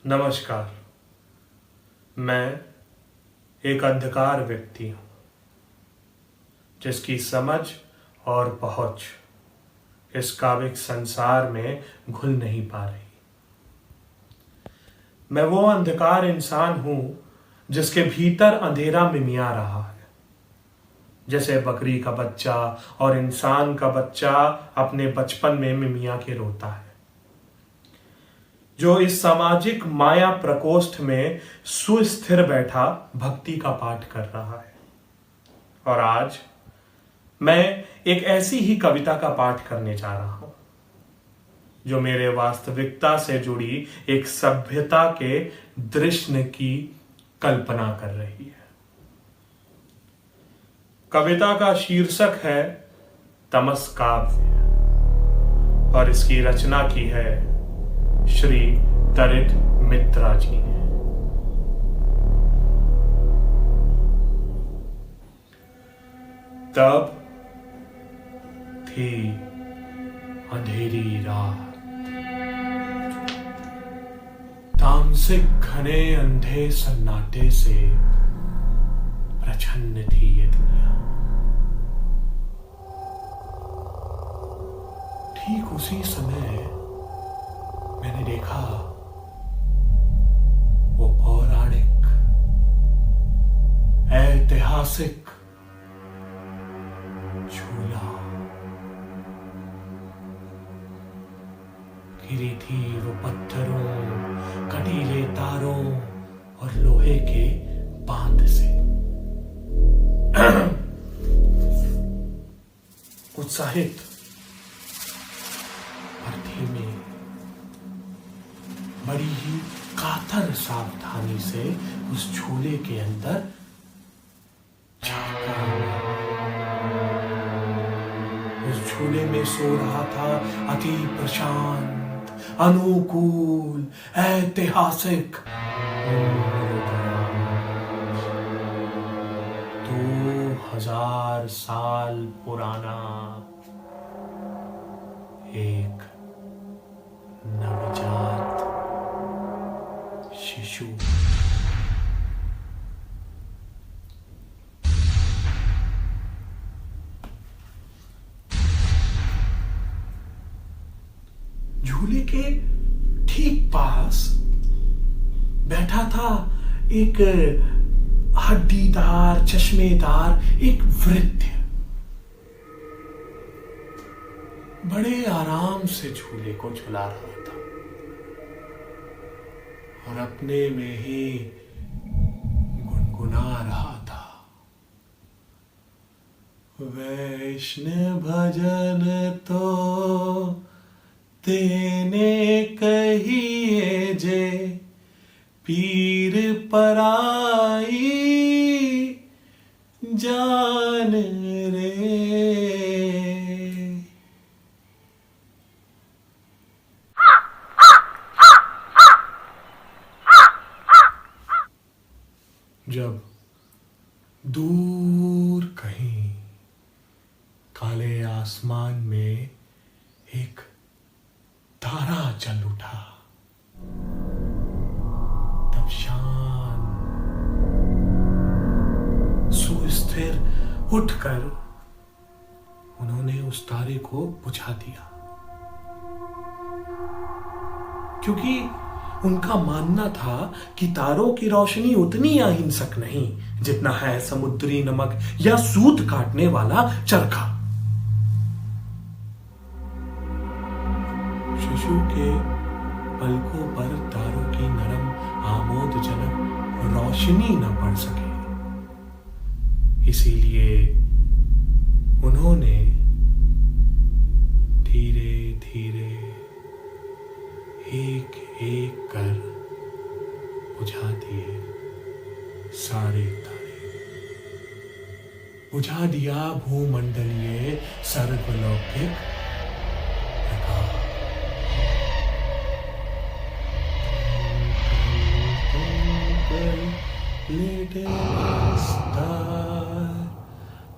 नमस्कार। मैं एक अंधकार व्यक्ति हूँ जिसकी समझ और पहुँच इस काविक संसार में घुल नहीं पा रही। मैं वो अंधकार इंसान हूँ जिसके भीतर अंधेरा मिमिया रहा है, जैसे बकरी का बच्चा और इंसान का बच्चा अपने बचपन में मिमिया के रोता है, जो इस सामाजिक माया प्रकोष्ठ में सुस्थिर बैठा भक्ति का पाठ कर रहा है। और आज मैं एक ऐसी ही कविता का पाठ करने जा रहा हूं जो मेरे वास्तविकता से जुड़ी एक सभ्यता के दृश्य की कल्पना कर रही है। कविता का शीर्षक है तमस काव्य और इसकी रचना की है श्री तरित मित्रा जी ने। तब थी अंधेरी रात, तामसिक घने अंधे सन्नाटे से प्रछन्न थी ये दुनिया। ठीक उसी समय मैंने देखा वो पौराणिक ऐतिहासिक झूला। घिरी थी वो पत्थरों, कटीले तारों और लोहे के बांध से। उत्साहित और धीमे, बड़ी ही कातर सावधानी से उस झूले के अंदर झांका। उस झूले में सो रहा था अति प्रशांत, अनुकूल, ऐतिहासिक 2000 साल पुराना एक नवजात शिशु। झूले के ठीक पास बैठा था एक हड्डीदार, चश्मेदार एक वृद्ध। बड़े आराम से झूले को झुला रहा था और अपने में ही गुनगुना रहा था, वैष्णव भजन तो तेने कहिए जे, पीर पराई जान रे। जब दूर कहीं काले आसमान में एक तारा जल उठा, तब शान सुस्थिर उठकर उन्होंने उस तारे को बुझा दिया, क्योंकि उनका मानना था कि तारों की रोशनी उतनी अहिंसक नहीं जितना है समुद्री नमक या सूत काटने वाला चरखा। शिशु के पलकों पर तारों की नरम आमोदजनक रोशनी न पड़ सके, इसीलिए उन्होंने धीरे धीरे एक एक कर बुझा दिए सारे तारे। बुझा दिया भूमंडलीय सर्वलौकिक प्रकाश। Little star,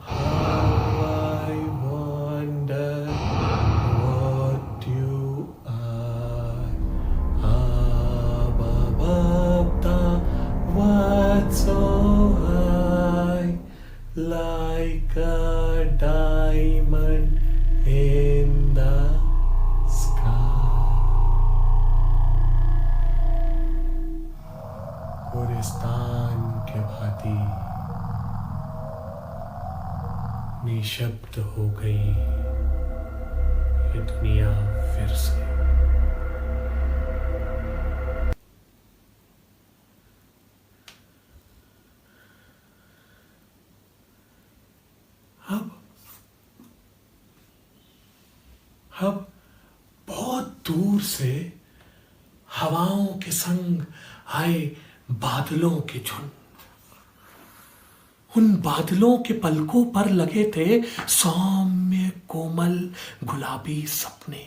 how I wonder what you are. like a diamond in the sky. Gulistan के भांति निशब्द हो गई ये दुनिया फिर से। अब बहुत दूर से हवाओं के संग आए बादलों के झुंड। उन बादलों के पलकों पर लगे थे सौम्य कोमल गुलाबी सपने।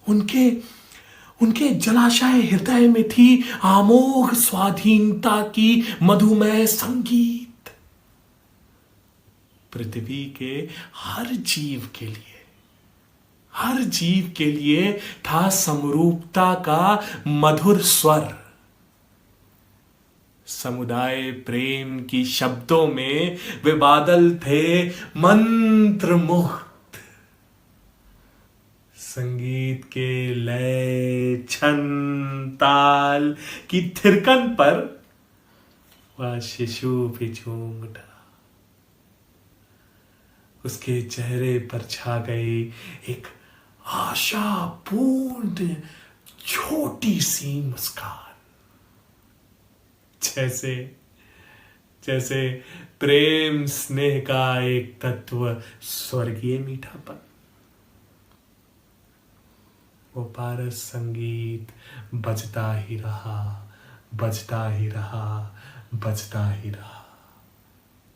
उनके जलाशय हृदय में थी आमोघ स्वाधीनता की मधुमेह संगीत। पृथ्वी के हर जीव के लिए था समरूपता का मधुर स्वर। समुदाय प्रेम की शब्दों में वे बादल थे मंत्र मुक्त। संगीत के लय छंद ताल की थिरकन पर वह शिशु भी झूम उठा। उसके चेहरे पर छा गई एक आशापूर्ण छोटी सी मुस्कान। जैसे प्रेम स्नेह का एक तत्व स्वर्गीय मीठापन। वो पारस संगीत बजता ही रहा, बजता ही रहा, बजता ही रहा।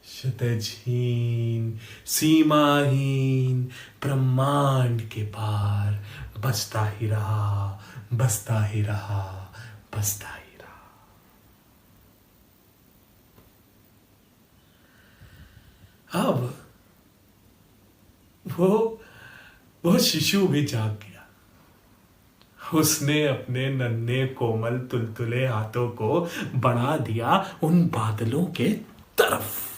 क्षितिजहीन सीमाहीन ब्रह्मांड के पार बजता ही रहा, बजता ही रहा, बजता ही रहा। अब वो शिशु भी जाग गया। उसने अपने नन्हे कोमल तुलतुले हाथों को बढ़ा दिया उन बादलों के तरफ।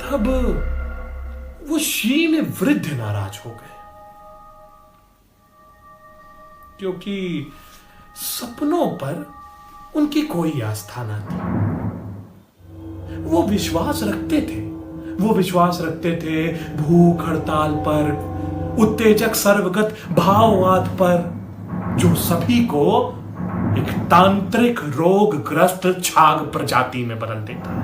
तब वो क्षीण वृद्ध नाराज हो गए, क्योंकि सपनों पर उनकी कोई आस्था न थी। वो विश्वास रखते थे भूख हड़ताल पर, उत्तेजक सर्वगत भाववाद पर, जो सभी को एक तांत्रिक रोगग्रस्त छाग प्रजाति में बदल देता है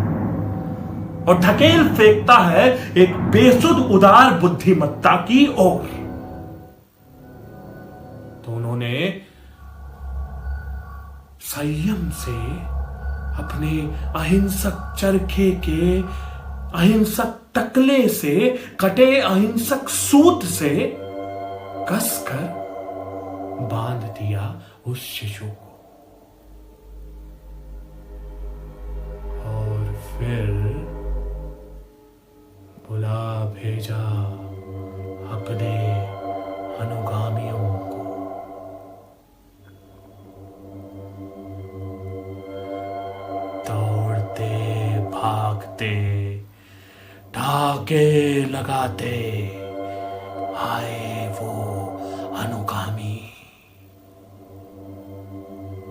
और ढकेल फेंकता है एक बेसुध उदार बुद्धिमत्ता की ओर। तो उन्होंने संयम से अपने अहिंसक चरखे के अहिंसक टकले से कटे अहिंसक सूत से कसकर बांध दिया उस शिशु को। और फिर बुला भेजा अपने अनुगामियों को। दौड़ते भागते ढाके लगाते आए वो अनुगामी।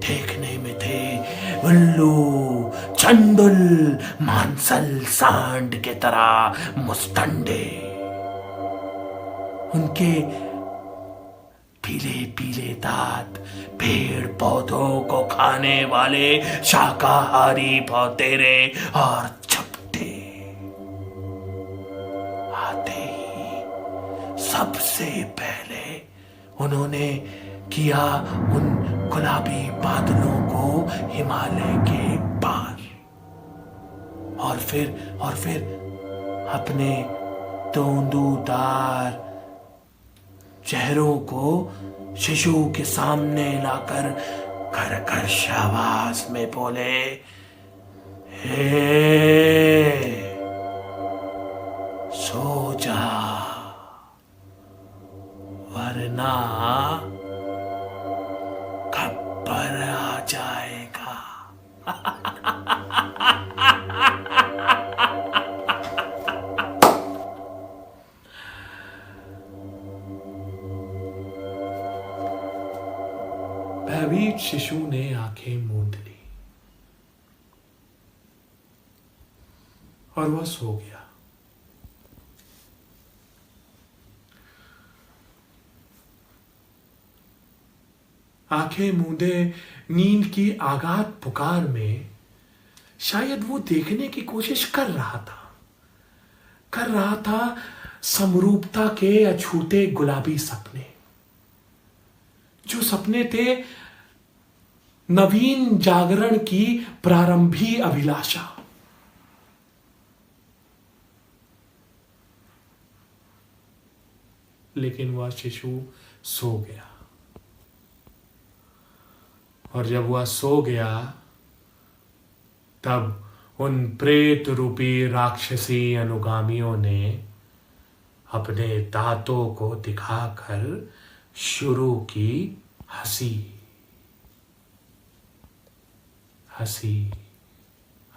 देखने में थे उल्लू चंडुल मांसल सांड के तरह मुस्तंडे। उनके पीले पीले दांत पेड़ पौधों को खाने वाले शाकाहारी भौतेरे और झपटे। आते ही सबसे पहले उन्होंने किया उन गुलाबी बादलों को हिमालय के पार, और फिर अपने तोंदूदार चेहरों को शिशु के सामने लाकर कर्कश आवाज में बोले, हे सो जा, वरना खप्पर आ जाएगा। शिशु ने आंखें मूंद ली और वह सो गया। आंखें मूंदे नींद की आगाध पुकार में शायद वो देखने की कोशिश कर रहा था समरूपता के अछूते गुलाबी सपने, जो सपने थे नवीन जागरण की प्रारंभी अभिलाषा। लेकिन वह शिशु सो गया, और जब वह सो गया तब उन प्रेत रूपी राक्षसी अनुगामियों ने अपने दांतों को दिखाकर शुरू की हंसी,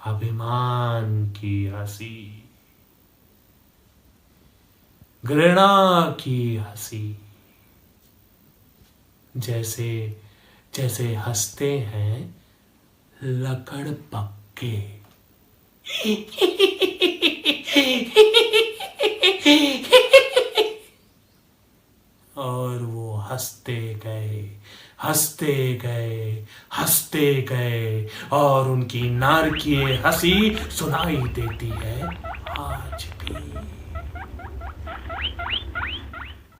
अभिमान की हंसी, घृणा की हंसी, जैसे हंसते हैं लकड़ पक्के। और वो हंसते गए और उनकी नारकीय हंसी सुनाई देती है आज भी।